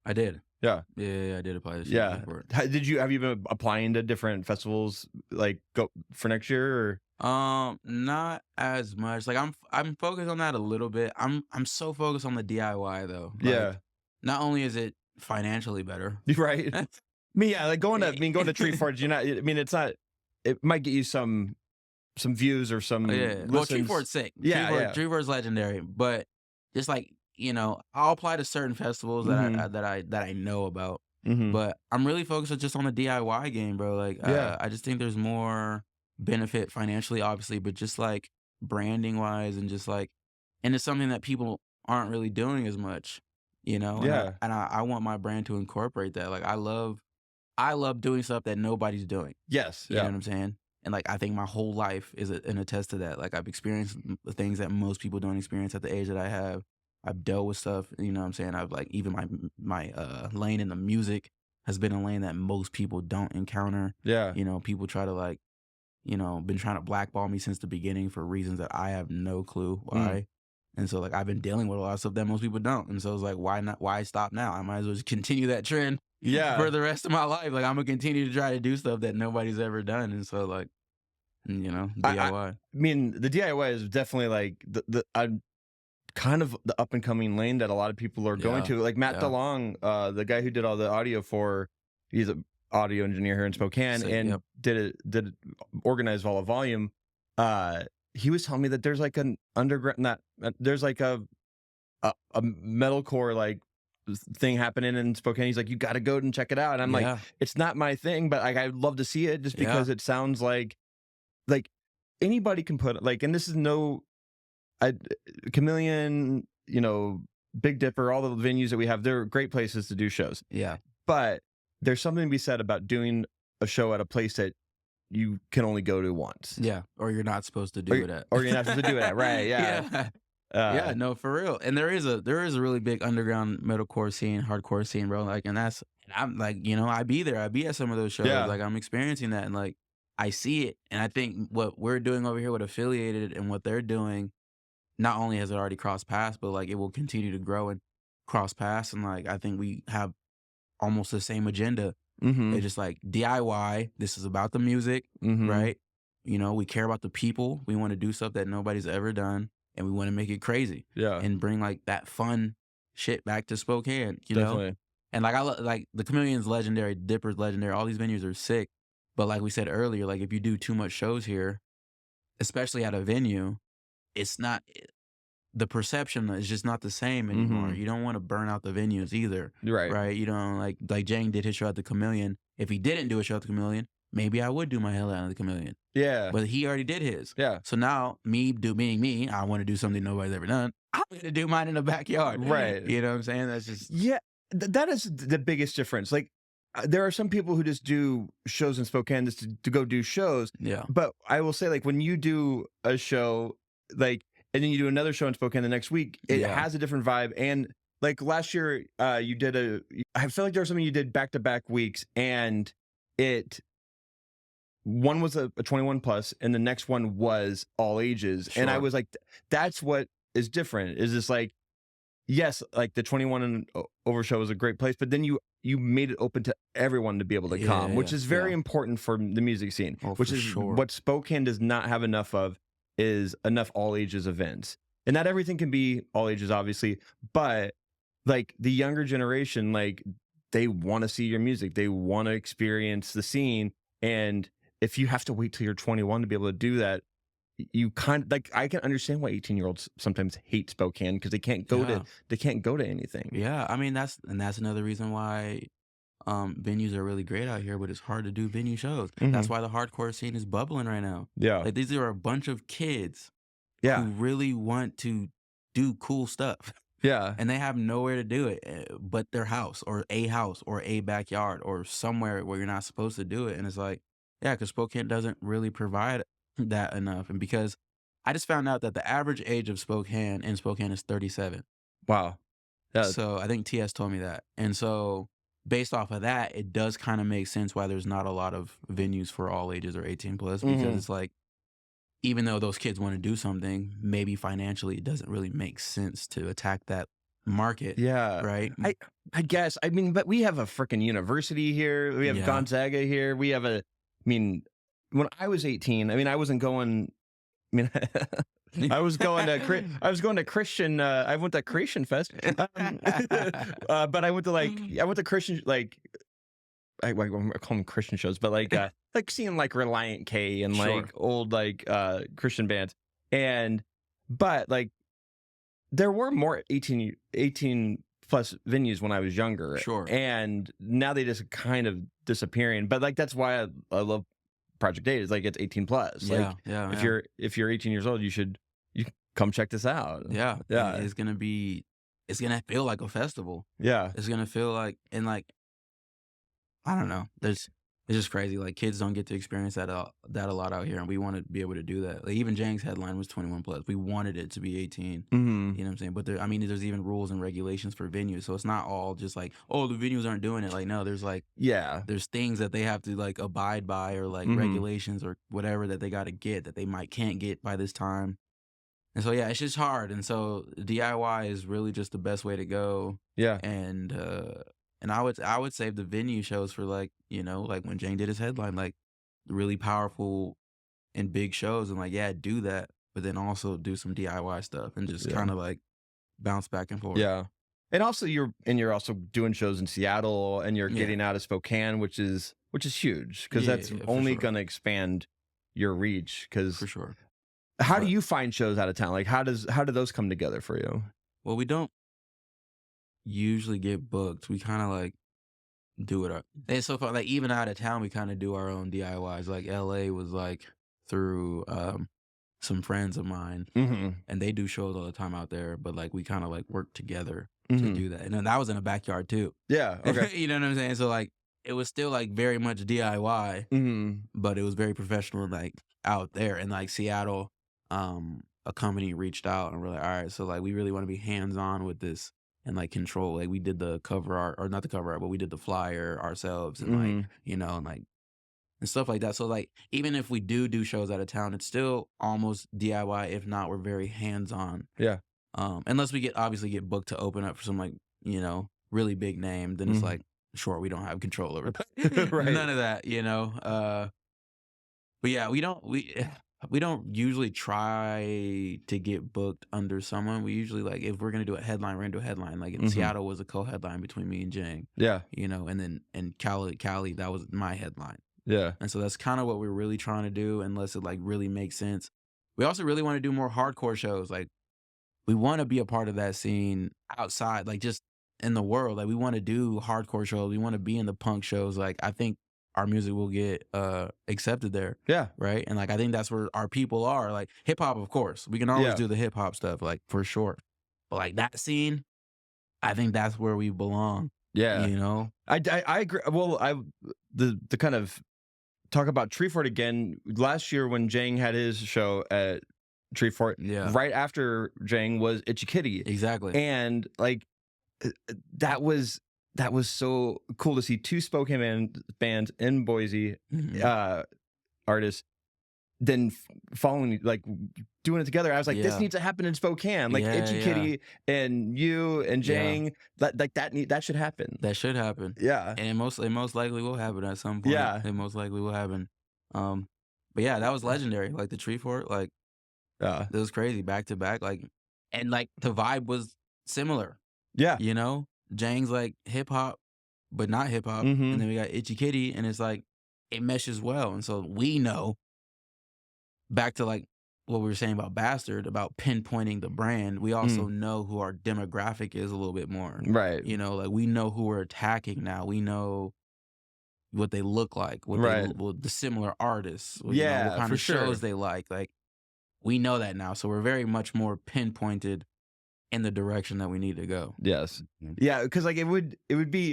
I did. Yeah, I did apply this year. Yeah. Have you been applying to different festivals like go for next year or? Not as much. Like I'm focused on that a little bit. I'm so focused on the DIY though. Like, not only is it financially better, right? Like going to Treefort, you're not. I mean, it's not. It might get you some views or some. Well, Treefort's sick. Treefort's legendary, but just like, you know, I'll apply to certain festivals that I know about, but I'm really focused just on the DIY game, bro. Like, I just think there's more benefit financially, obviously, but just like branding wise and just like, and it's something that people aren't really doing as much, you know. And I want my brand to incorporate that. Like, I love doing stuff that nobody's doing. Yes, you know what I'm saying. And like I think my whole life is an attest to that. Like I've experienced the things that most people don't experience at the age that I have. I've dealt with stuff, you know what I'm saying? I've like even my lane in the music has been a lane that most people don't encounter. Yeah. You know, people try to like, you know, been trying to blackball me since the beginning for reasons that I have no clue why. And so like I've been dealing with a lot of stuff that most people don't. And so it's like, why stop now? I might as well just continue that trend for the rest of my life. Like I'm gonna continue to try to do stuff that nobody's ever done. And so like, DIY. I mean, the DIY is definitely like the kind of the up and coming lane that a lot of people are going to. Like Matt DeLong, the guy who did all the audio he's an audio engineer here in Spokane, and did organize all the volume. He was telling me that there's like an underground, there's like a metalcore like thing happening in Spokane. He's like, you got to go and check it out. And I'm like, it's not my thing, but like I'd love to see it just because it sounds like anybody can put like, and this is Chameleon, Big Dipper, all the venues that we have, they're great places to do shows. Yeah. But there's something to be said about doing a show at a place that you can only go to once. Yeah. Or you're not supposed to do it at. Or you're not supposed to do it at, right. Yeah. Yeah, no, for real. And there is a really big underground metalcore scene, hardcore scene, bro. Like, and I'm like, I be there. I be at some of those shows. Yeah. Like I'm experiencing that, and like I see it. And I think what we're doing over here with Affiliated and what they're doing, not only has it already crossed paths, but like it will continue to grow and cross paths. And like I think we have almost the same agenda. Mm-hmm. It's just like DIY. This is about the music, right? We care about the people. We want to do stuff that nobody's ever done, and we want to make it crazy. Yeah. And bring like that fun shit back to Spokane, Definitely. know? And like like the Chameleon's legendary, Dipper's legendary, all these venues are sick. But like we said earlier, like if you do too much shows here, especially at a venue, it's not, the perception is just not the same anymore. You don't want to burn out the venues either. Right. You don't like Jang did his show at the Chameleon. If he didn't do a show at the Chameleon, maybe I would do my hell out of the Chameleon. Yeah. But he already did his. Yeah. So now being me, I want to do something nobody's ever done. I'm going to do mine in the backyard. Right. You know what I'm saying? That's just. Yeah. That is the biggest difference. Like there are some people who just do shows in Spokane just to go do shows. Yeah. But I will say, like, when you do a show, like, and then you do another show in Spokane the next week, it has a different vibe. And like last year, I feel like there was something you did back-to-back weeks, and one was a 21 plus, and the next one was all ages. Sure. And I was like, that's what is different. Is this like, yes, like the 21 and over show was a great place, but then you made it open to everyone to be able to come, which is very important for the music scene, which is what Spokane does not have enough of, is enough all ages events. And not everything can be all ages, obviously, but like the younger generation, like they want to see your music. They want to experience the scene. And if you have to wait till you're 21 to be able to do that, you kind of like, I can understand why 18-year-olds sometimes hate Spokane because they can't go to anything. Yeah. I mean, that's another reason why venues are really great out here, but it's hard to do venue shows. That's why the hardcore scene is bubbling right now. Yeah. Like these are a bunch of kids who really want to do cool stuff. Yeah. And they have nowhere to do it but their house or a backyard or somewhere where you're not supposed to do it. And it's like, yeah, because Spokane doesn't really provide that enough. And because I just found out that the average age of Spokane is 37. Wow. Yeah. So I think TS told me that. And so based off of that, it does kind of make sense why there's not a lot of venues for all ages or 18 plus, because it's like, even though those kids want to do something, maybe financially it doesn't really make sense to attack that market. Yeah. Right? I guess. I mean, but we have a freaking university here. We have Gonzaga here. We have when I was 18, I wasn't going, I was going to Christian, I went to Creation Fest. But I went to Christian, like, I call them Christian shows, but like seeing like Reliant K and like old like Christian bands, but like there were more 18 plus venues when I was younger, and now they just kind of disappearing. But like that's why I love Project 8. Is like it's 18 plus. If you're 18 years old, you come check this out. Yeah. It's gonna feel like a festival. Yeah, it's gonna feel like, and like, I don't know. It's just crazy. Like kids don't get to experience that a lot out here, and we want to be able to do that. Like even Jang's headline was 21 plus. We wanted it to be 18. You know what I'm saying? But there's even rules and regulations for venues, so it's not all just like, oh, the venues aren't doing it. Like no, there's like there's things that they have to like abide by, or like regulations or whatever that they got to get that they can't get by this time. And so yeah, it's just hard. And so DIY is really just the best way to go. Yeah. And I would save the venue shows for like, like when Jane did his headline, like really powerful and big shows, and like, yeah, do that, but then also do some DIY stuff and just Yeah. kind of like bounce back and forth. Yeah. And also you're also doing shows in Seattle, and you're Yeah. getting out of Spokane, which is huge, because Yeah, that's for only sure. going to expand your reach. Because For sure. how do But- you find shows out of town? Like how do those come together for you? Well, we don't usually get booked. We kind of like do it. And so far, like even out of town, we kind of do our own DIYs. Like LA was like through some friends of mine, Mm-hmm. and they do shows all the time out there. But like we kind of like work together Mhm. to do that, and then that was in a backyard too. Yeah. Okay. You know what I'm saying? So like it was still like very much DIY, Mm-hmm. but it was very professional, like out there. And like Seattle, a company reached out and we're like, all right, so like we really want to be hands on with this and like control. Like we did the cover art, or not the cover art, but we did the flyer ourselves, and like and like and stuff like that. So like even if we do shows out of town, it's still almost DIY. If not, we're very hands on. Yeah. Unless we obviously get booked to open up for some like really big name, then it's Mhm. like, sure, we don't have control over that. Right. None of that, but yeah, we don't usually try to get booked under someone. We usually, like, if we're gonna do a headline, we're gonna do a headline. Like in Mhm. Seattle was a co-headline between me and Jang, Yeah. and then in Cali, that was my headline. Yeah. And so that's kind of what we're really trying to do, unless it like really makes sense. We also really want to do more hardcore shows. Like we want to be a part of that scene outside, like just in the world. Like we want to do hardcore shows. We want to be in the punk shows. Like I think our music will get accepted there. Yeah. Right. And like I think that's where our people are. Like hip hop, of course. We can always Yeah. do the hip hop stuff, like for sure. But like that scene, I think that's where we belong. Yeah. I agree. Well, the kind of talk about Treefort again. Last year when Jang had his show at Treefort, Yeah. right after Jang was Itchy Kitty, Exactly. and like that was so cool to see two Spokane bands in Boise, Mhm. artists, then following, like doing it together. I was like, this Yeah. needs to happen in Spokane. Like Yeah, Itchy yeah. Kitty and you and Yeah. Jang, that should happen. That should happen. Yeah. And it most likely will happen at some point. Yeah. It most likely will happen. But yeah, that was legendary. Like the Treefort, like Yeah. it was crazy, back to back. Like, and like the vibe was similar. Yeah. Jang's like hip hop, but not hip hop. Mhm. And then we got Itchy Kitty, and it's like it meshes well. And so we know, back to like what we were saying about Bastard, about pinpointing the brand, we also know who our demographic is a little bit more. Right. Like we know who we're attacking now. We know what they look like, Right. the similar artists, Yeah, what kind for of shows sure. they like. Like we know that now, so we're very much more pinpointed in the direction that we need to go. Yes. Mhm. Yeah, because like it would be,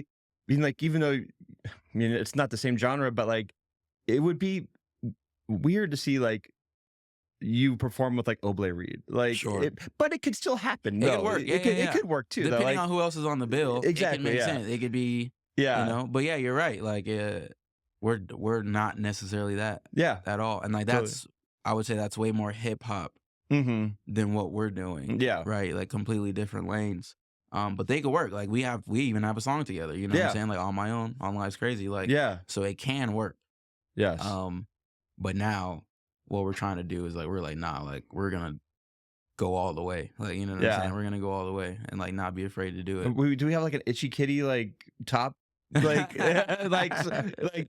I mean, like, even though it's not the same genre, but like it would be weird to see like you perform with like Oblé Reed, like, Sure. but it could still happen. It No, could work. It Yeah. could work too. Though. Depending Like, on who else is on the bill, it Exactly, can make yeah. sense. It could be, yeah, But yeah, you're right. Like we're not necessarily that yeah, at all, and like Totally. I would say that's way more hip hop mm-hmm, than what we're doing. yeah, Right, like completely different lanes. But they could work. Like we even have a song together. You know what Yeah. I'm saying? Like On My Own, On Life's Crazy. Like yeah, so it can work. yes, But now what we're trying to do is like we're like, nah, like we're gonna go all the way. Like you know what Yeah. I'm saying? We're gonna go all the way and like not be afraid to do it. Do we have like an Itchy Kitty like top, like like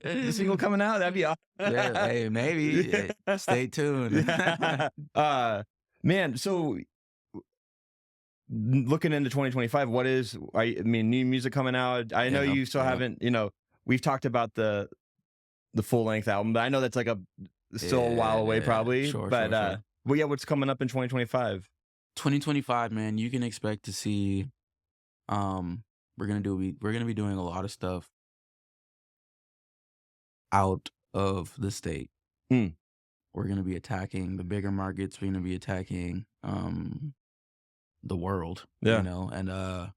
the single coming out? That'd be awesome. Yeah, hey, maybe. Stay tuned. Man, so looking into 2025, I mean, new music coming out. I know Yeah, you still yeah. haven't, we've talked about the full length album, but I know that's like still a while away, Yeah, probably. sure, But sure. well, yeah, what's coming up in 2025? 2025, man, you can expect to see. We're gonna be doing a lot of stuff out of the state. Mm. We're gonna be attacking the bigger markets. We're gonna be attacking the world. Yeah. And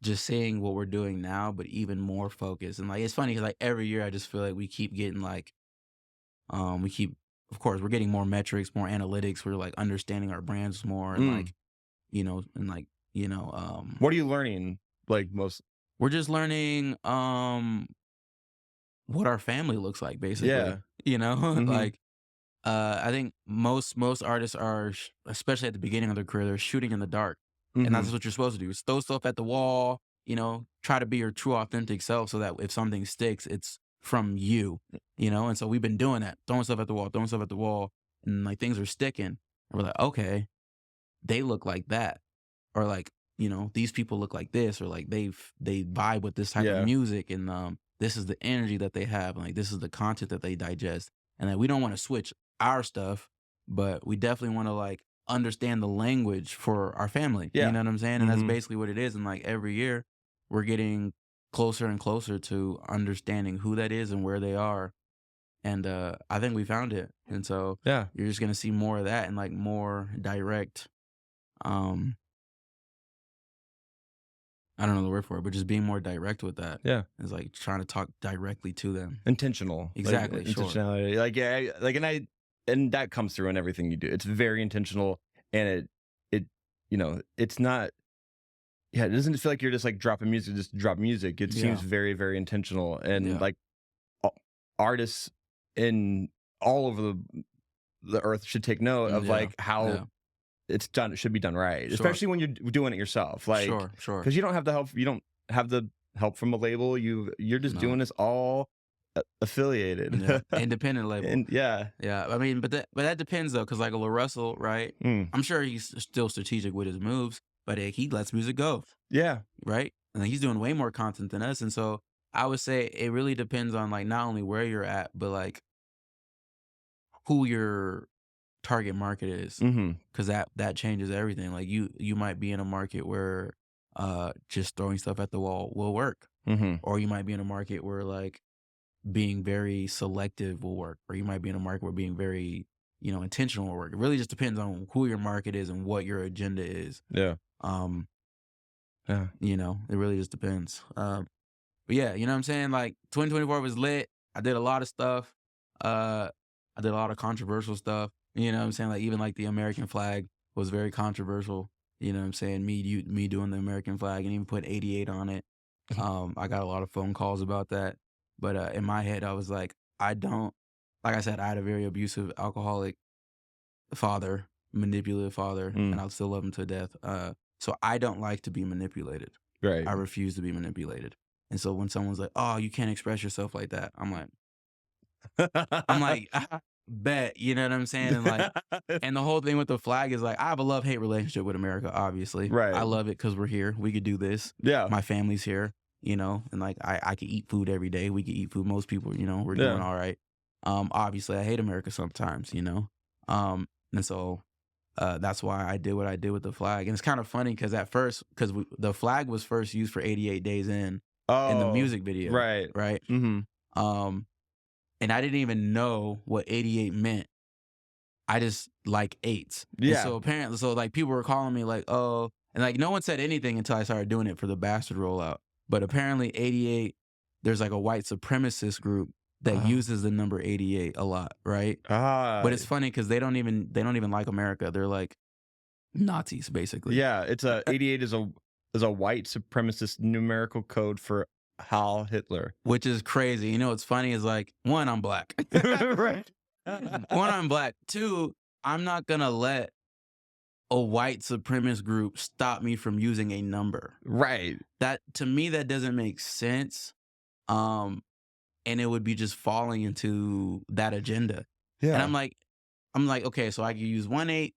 just seeing what we're doing now, but even more focused. And like it's funny because like every year I just feel like we keep getting like we keep of course, we're getting more metrics, more analytics. We're like understanding our brands more, and like, and like, What are you learning? Like most? we're just learning what our family looks like, basically. Yeah. Like, I think most artists are, especially at the beginning of their career, they're shooting in the dark, and that's what you're supposed to do: is throw stuff at the wall. Try to be your true, authentic self, so that if something sticks, it's from you. And so we've been doing that, throwing stuff at the wall, and like things are sticking, and we're like, okay, they look like that, or like, these people look like this, or like they vibe with this type of Yeah. music, and this is the energy that they have, and like this is the content that they digest, and like we don't want to switch our stuff, but we definitely want to like understand the language for our family. Yeah. You know what I'm saying? And that's basically what it is. And like every year we're getting closer and closer to understanding who that is and where they are. And I think we found it. And so Yeah. you're just gonna see more of that, and like more direct, I don't know the word for it, but just being more direct with that. Yeah. It's like trying to talk directly to them. Intentional. Exactly, Like, sure. intentionality. Like, yeah, like, and that comes through in everything you do. It's very intentional, and it it's not. Yeah, it doesn't feel like you're just like dropping music, just drop music. It seems very, very intentional, and like artists in all over the earth should take note of like how it's done. It should be done right, especially when you're doing it yourself. Like, sure, because you don't have the help. You don't have the help from a label. You're just doing this all affiliated, independent label. And yeah. I mean, but that depends though, because like a Russell, right? I'm sure he's still strategic with his moves, but he lets music go. Yeah, right. And he's doing way more content than us, and so I would say it really depends on like not only where you're at, but like who your target market is, because that changes everything. Like you might be in a market where just throwing stuff at the wall will work, or you might be in a market where like being very selective will work, or you might be in a market where being very intentional will work. It really just depends on who your market is and what your agenda is. Yeah. It really just depends. But yeah, you know what I'm saying? Like 2024 was lit. I did a lot of stuff. I did a lot of controversial stuff. You know what I'm saying? Like even like the American flag was very controversial. You know what I'm saying? Me doing the American flag and even put 88 on it. I got a lot of phone calls about that. But in my head, I was like, like I said, I had a very abusive, alcoholic father, manipulative father, and I still love him to death. So I don't like to be manipulated. Right. I refuse to be manipulated. And so when someone's like, "Oh, you can't express yourself like that," I'm like, bet, you know what I'm saying? And like, and the whole thing with the flag is like, I have a love-hate relationship with America, obviously. Right. I love it because we're here. We could do this. Yeah. My family's here, and like I could eat food every day. We could eat food. Most people, we're doing all right. Obviously I hate America sometimes, and so that's why I did what I did with the flag. And it's kind of funny because at first, the flag was first used for 88 Days In the music video. Right. And I didn't even know what 88 meant. I just like eights. Yeah. And so apparently, like people were calling me like, oh, and like no one said anything until I started doing it for the Bastard rollout. But apparently 88, there's like a white supremacist group that uses the number 88 a lot, right? But it's funny because they don't even like America. They're like Nazis, basically. Yeah, it's 88 is a white supremacist numerical code for Heil Hitler, which is crazy. You know what's funny is like, one, I'm black. Right. One, I'm black. Two, I'm not gonna let a white supremacist group stop me from using a number. Right. That, to me, that doesn't make sense. And it would be just falling into that agenda. Yeah. And I'm like, okay, so I can use 1 8,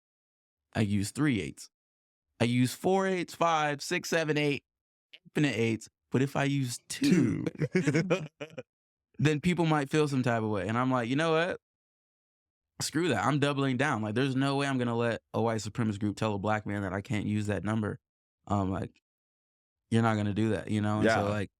I use 3 8s, I use 4 8s, 5, 6, 7, 8, infinite 8s. But if I use 2, then people might feel some type of way. And I'm like, you know what? Screw that. I'm doubling down. Like, there's no way I'm gonna let a white supremacist group tell a black man that I can't use that number. Like, you're not gonna do that, And so like,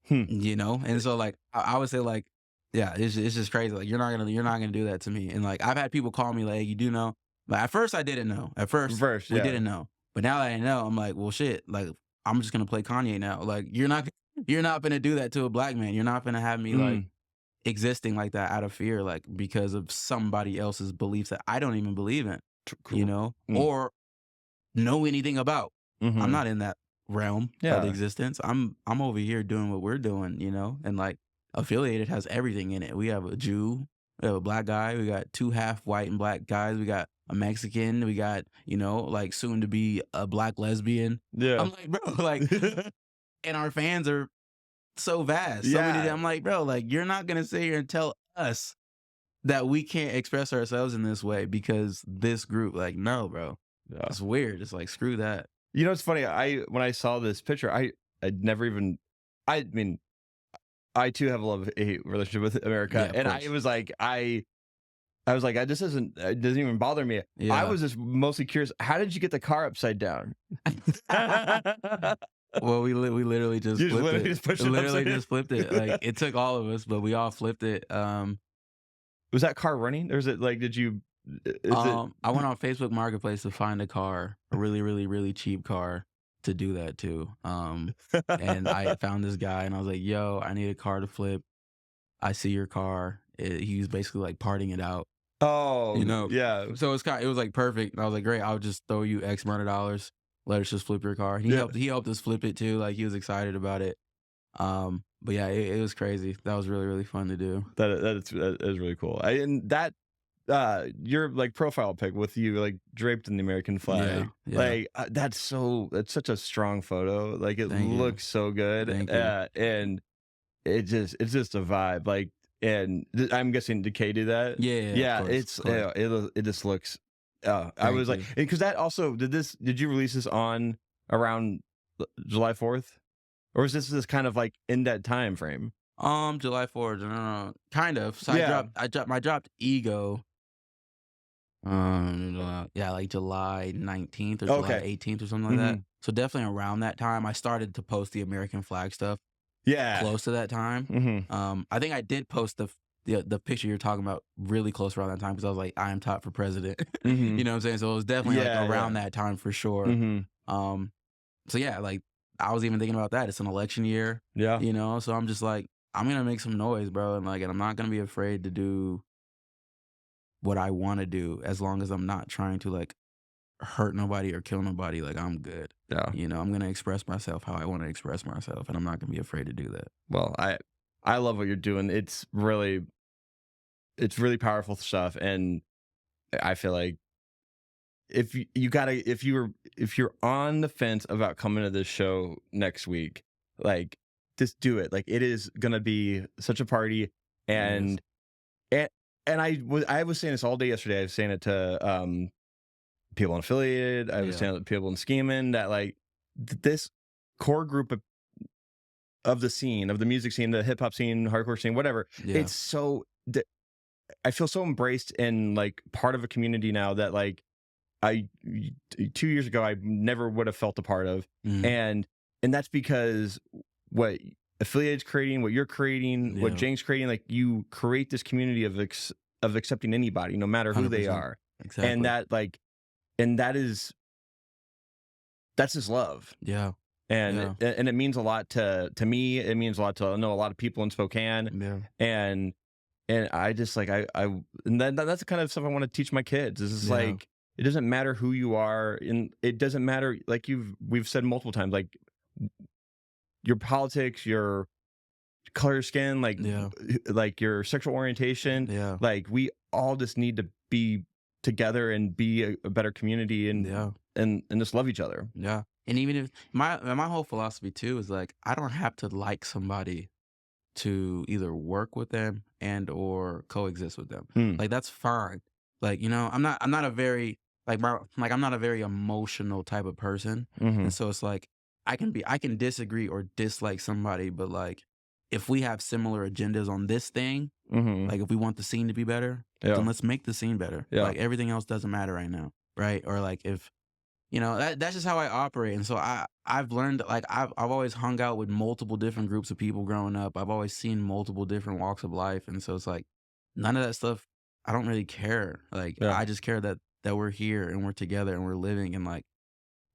and so like, I would say like, yeah, it's just crazy. Like, you're not gonna do that to me. And like, I've had people call me like, hey, you do know? But at first I didn't know. At first we didn't know. But now that I know, I'm like, well, shit. Like, I'm just gonna play Kanye now. Like, you're not gonna do that to a black man. You're not gonna have me like, existing like that out of fear, like because of somebody else's beliefs that I don't even believe in, you know, or know anything about. I'm not in that realm of existence. I'm over here doing what we're doing, you know, and like Affiliated has everything in it. We have a Jew, we have a black guy, we got 2 half white and black guys, we got a Mexican, we got, you know, like soon to be a black lesbian. Yeah. I'm like, bro, like, and our fans are so vast. So many. I'm like, bro, like you're not gonna sit here and tell us that we can't express ourselves in this way because this group, like, no, bro, it's weird. It's like, screw that. You know, it's funny. When I saw this picture, I'd never even. I mean, I too have a love-hate relationship with America, and I was like, I was like, this isn't. It doesn't even bother me. Yeah. I was just mostly curious. How did you get the car upside down? Well, we literally just flipped literally it. just pushed it Literally upside just flipped it. Like it took all of us, but we all flipped it. Was that car running, or is it like? Did you? I went on Facebook Marketplace to find a car, a really, really, really cheap car to do that too. And I found this guy, and I was like, "Yo, I need a car to flip. I see your car." He was basically like parting it out. Oh, you know, yeah. So it was like perfect. And I was like, "Great, I'll just throw you X amount of dollars. Let us just flip your car." He helped us flip it too. Like he was excited about it. But yeah, it was crazy. That was really, really fun to do. That is really cool. And that your like profile pic with you like draped in the American flag, like that's such a strong photo. Like it looks so good. And it's just a vibe. Like, and I'm guessing did Kay do that? Yeah. It just looks. I was like, because that also did you release this on around July 4th, or is this kind of like in that time frame? July 4th, kind of. So I dropped Ego. Like July 19th or July 18th or something like that. So definitely around that time, I started to post the American flag stuff. Yeah, close to that time. I think I did post the picture you're talking about really close around that time because I was like, IAMTOPP for president. You know what I'm saying? So it was definitely like around that time for sure. So yeah, like I was even thinking about that. It's an election year. Yeah, you know. So I'm just like, I'm gonna make some noise, bro, and I'm not gonna be afraid to do what I want to do as long as I'm not trying to like hurt nobody or kill nobody. Like I'm good. Yeah, you know, I'm gonna express myself how I want to express myself, and I'm not gonna be afraid to do that. Well, I love what you're doing. It's really powerful stuff, and I feel like if you're on the fence about coming to this show next week, like just do it. Like it is gonna be such a party, and I was saying this all day yesterday. I was saying it to people on Affiliated. I was saying it to people in Scheming that like this core group of the scene, of the music scene, the hip hop scene, hardcore scene, whatever. It's so I feel so embraced and like part of a community now that like 2 years ago I never would have felt a part of, and that's because what Affiliated's creating, what you're creating, what Jake's creating, like you create this community of accepting anybody, no matter who they are, and that's just love. And it means a lot to me. It means a lot to know a lot of people in Spokane. And I just like and that's the kind of stuff I want to teach my kids. Is like it doesn't matter who you are, and it doesn't matter like we've said multiple times, like your politics, your color of skin, like your sexual orientation. Like we all just need to be together and be a better community and just love each other. And even if my whole philosophy too is like I don't have to like somebody to either work with them and or coexist with them. Like that's fine. Like, you know, I'm not a very I'm not a very emotional type of person. And so it's like I can disagree or dislike somebody, but like if we have similar agendas on this thing, like if we want the scene to be better, then let's make the scene better. Like everything else doesn't matter right now, right? Or like if you know, that's just how I operate. And so I've learned, like, I've always hung out with multiple different groups of people growing up. I've always seen multiple different walks of life. And so it's like, none of that stuff, I don't really care. Like, I just care that we're here and we're together and we're living and, like,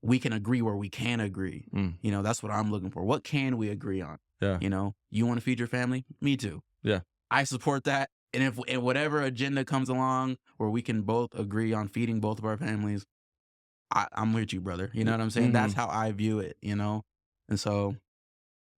we can agree where we can agree. You know, that's what I'm looking for. What can we agree on? You know, you want to feed your family? Me too. I support that. And if whatever agenda comes along where we can both agree on feeding both of our families, I'm with you, brother. You know what I'm saying? That's how I view it, you know? And so,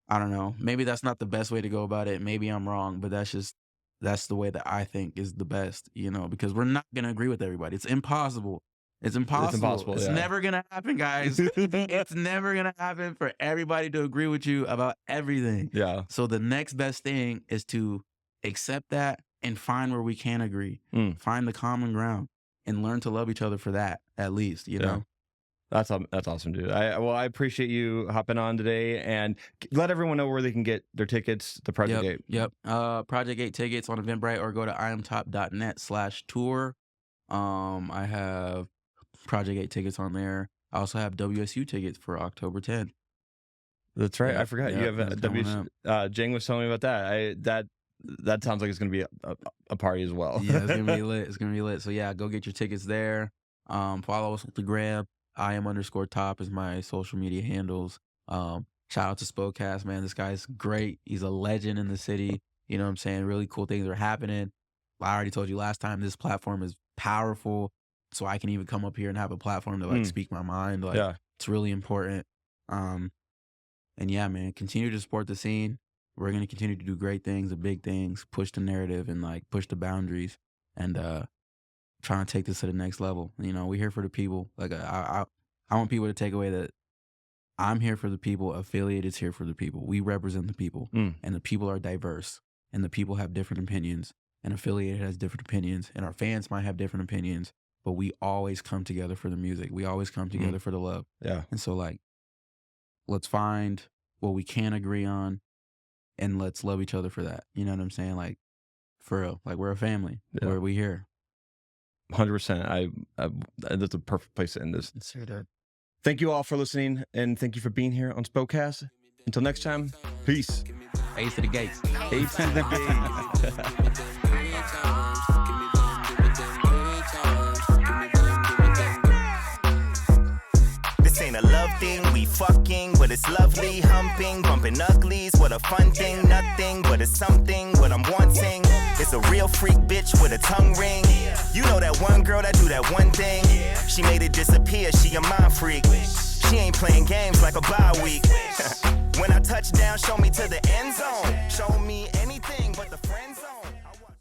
I don't know. Maybe that's not the best way to go about it. Maybe I'm wrong, but that's the way that I think is the best, you know, because we're not going to agree with everybody. It's impossible. It's impossible. It's yeah. never going to happen, guys. It's never going to happen for everybody to agree with you about everything. Yeah. So the next best thing is to accept that and find where we can agree. Find the common ground and learn to love each other for that, at least, you know? That's awesome, dude. I appreciate you hopping on today, and let everyone know where they can get their tickets, the Project Gate. Yep. Project Gate tickets on Eventbrite, or go to IAMTOPP.net/tour. I have Project Gate tickets on there. I also have WSU tickets for October 10th. That's right. Yep, I forgot you have a WSU. Jang was telling me about that. That sounds like it's gonna be a party as well. Yeah, it's gonna be lit. It's gonna be lit. So yeah, go get your tickets there. Follow us on the gram. IAM_top is my social media handles. Shout out to Spokane, man. This guy's great. He's a legend in the city. You know what I'm saying? Really cool things are happening. I already told you last time, this platform is powerful. So I can even come up here and have a platform to like speak my mind. Like, it's really important. And yeah, man, continue to support the scene. We're going to continue to do great things, the big things, push the narrative and like push the boundaries, and trying to take this to the next level. You know, we're here for the people. Like I want people to take away that I'm here for the people. Affiliate is here for the people. We represent the people, and the people are diverse, and the people have different opinions, and Affiliate has different opinions, and our fans might have different opinions, but we always come together for the music. We always come together for the love. Yeah. And so like, let's find what we can agree on, and let's love each other for that. You know what I'm saying? Like, for real. Like, we're a family. Yeah. We here. 100%. That's a perfect place to end this. Thank you all for listening, and thank you for being here on Spokecast. Until next time, peace. Ace to the gates. Ace to the gates. Ain't a love thing, we fucking, but it's lovely, humping, bumping uglies, what a fun thing, nothing, but it's something, what I'm wanting, it's a real freak bitch with a tongue ring, you know that one girl that do that one thing, she made it disappear, she a mind freak, she ain't playing games like a bye week.